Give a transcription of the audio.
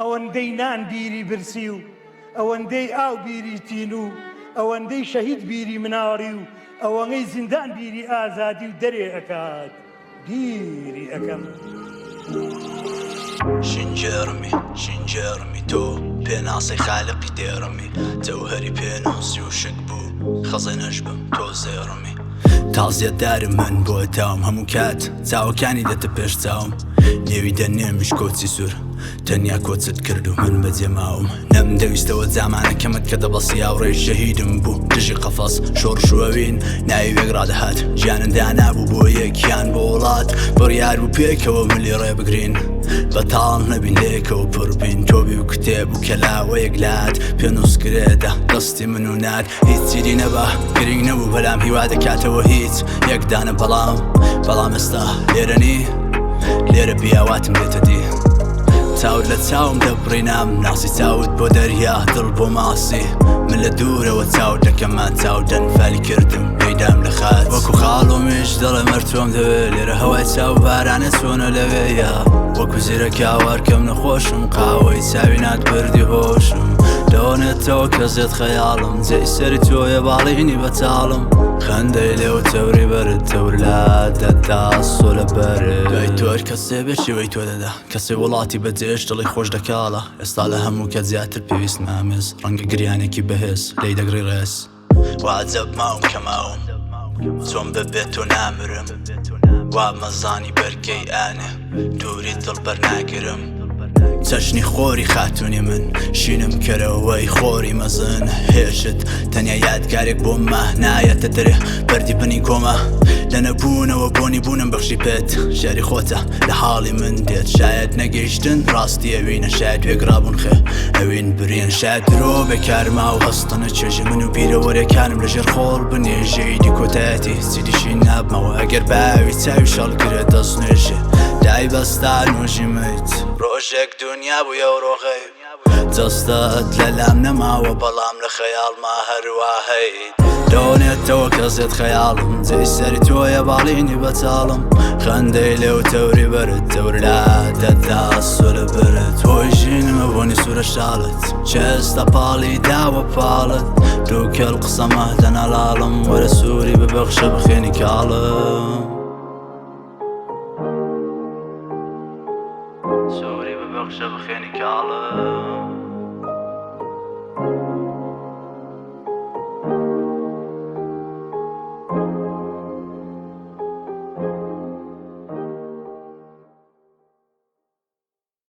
ئەوەندەی نان بیری برسی و ئەوەندەی ئاو بیری تین و ئەوەندەی شەهید بیری مناڵی و ئەوەندەی زیندان بیری ئازادی و دەرێ ئەکات بیری ئەەکەم. شینجێڕمی تۆ پێناسی خالقی دێڕمی جەوهەری پێناسی و شک بوو خەزەنەش بم تۆ زێڕمی تازیە دارم من بۆ تاوم هەموو کات چاوەکانی دەتە پێش چاوم نێوی دەنێمیش کۆچی سوور تەنیا کۆچت کرد و من بەجێ ماوم نەمدەویستەوە جامانەکەمت کە دەبەسی هاوڕێی شەهیدم بوو دژی قەفەس شۆڕشوەوین ناوی وێگرا دەهات گیانندا نابوو بۆ یەکیان بۆ وڵات بڕیار بوو پێکەوە ملی ڕێ بگرین بەتاڵ نەبین لێکەوە پڕبین تۆبی و کتێب و کەلاوە یەکلات پێنووسکرێدا دەستی من و نات هیچ چیری نەبە گرنگ نەبوو بەلام هیوا دەکاتەوە هیچ یەکدانە بەڵام ئێستا لێرەنی لێرە بیاواتم دێتە دی چاوت لە چاوم دەبڕینام ناسی چاوت بۆ دەریا دڵ بۆ ماسی من لە دوورەوە چاوت دەکەمان چاو دەنفالی کردم پەیدام لە خات وەکو خاڵۆمیش دەڵێ مەرتۆم دەوێت لێرە هەوای چاو بارانە چۆنە لەوەیە وەکو زیرەکی ئاوارکەم نەخۆشم قاوەی چاوی نات بردی هۆشم دەوەنێتەوە کە زێت خەیاڵم جێی سەری تۆیە باڵینی بەچاڵم خەندەی لێوە تەوری بەرت تەورلات دەدا سۆ لە بەرت دوای تۆر کەسێ بێشیوەی تۆ دەدا کەسێ وڵاتی بەجێش دڵی خۆش دەکاڵە ئێستا لە هەموو کە زیاتر پێویست مامێز ڕەنگە گریانێکی بەهێز لی دەگری ڕێز وعجەب ماوم کە ماوم چۆن ببێت تۆ نامرم وا مەزانی بەرگەی ئانە دووری دڵ بەرناگرم چەشنی خۆری خاتونی من شینم کەرەوەی خۆری مەزن هێشت تەنیا یادگارێک بۆ مەهنایەتە دەرێ بەردی بنی کۆمە لە نەبوونەوە بۆنی بوونم بەخشی پێت ژاری خۆتە لە حاڵی من دێت شاید نەگەیشتن ڕاستی ئەوینە شاید وێگرابوون خێ ئەوین برێن شاید درۆ بێکارما و هەستەنە چێژی من و بیرەوەرەکانم لەژێر خۆڵ بنێژەی دیکۆتایەتی چیدیشی نابمەوە ئەگەر باوی چاوی شەڵ کرێت دەست نوێژێ دای بەستا نوۆژی مەیت ڕۆژێک دنیا بوویە و ڕۆغەی جەستەت لەلام نەماوە بەڵام لە خەیاڵما هەروە هەیت دەوەنێتەوە کەسێت خەیاڵم جێی سەری تۆیە باڵینی بەچاڵم خەندەی لێو تەوری بەرت تەورلات دەدا سۆ لە بەرت هۆی ژینمە بۆنی سوورە شاڵت چێستە پاڵی داوە پاڵت دووکەل قسەمە دەنەلاڵم وەرە سووری ببەخشە بخێنی کاڵم سووری ببەخشە بخێنی کاڵم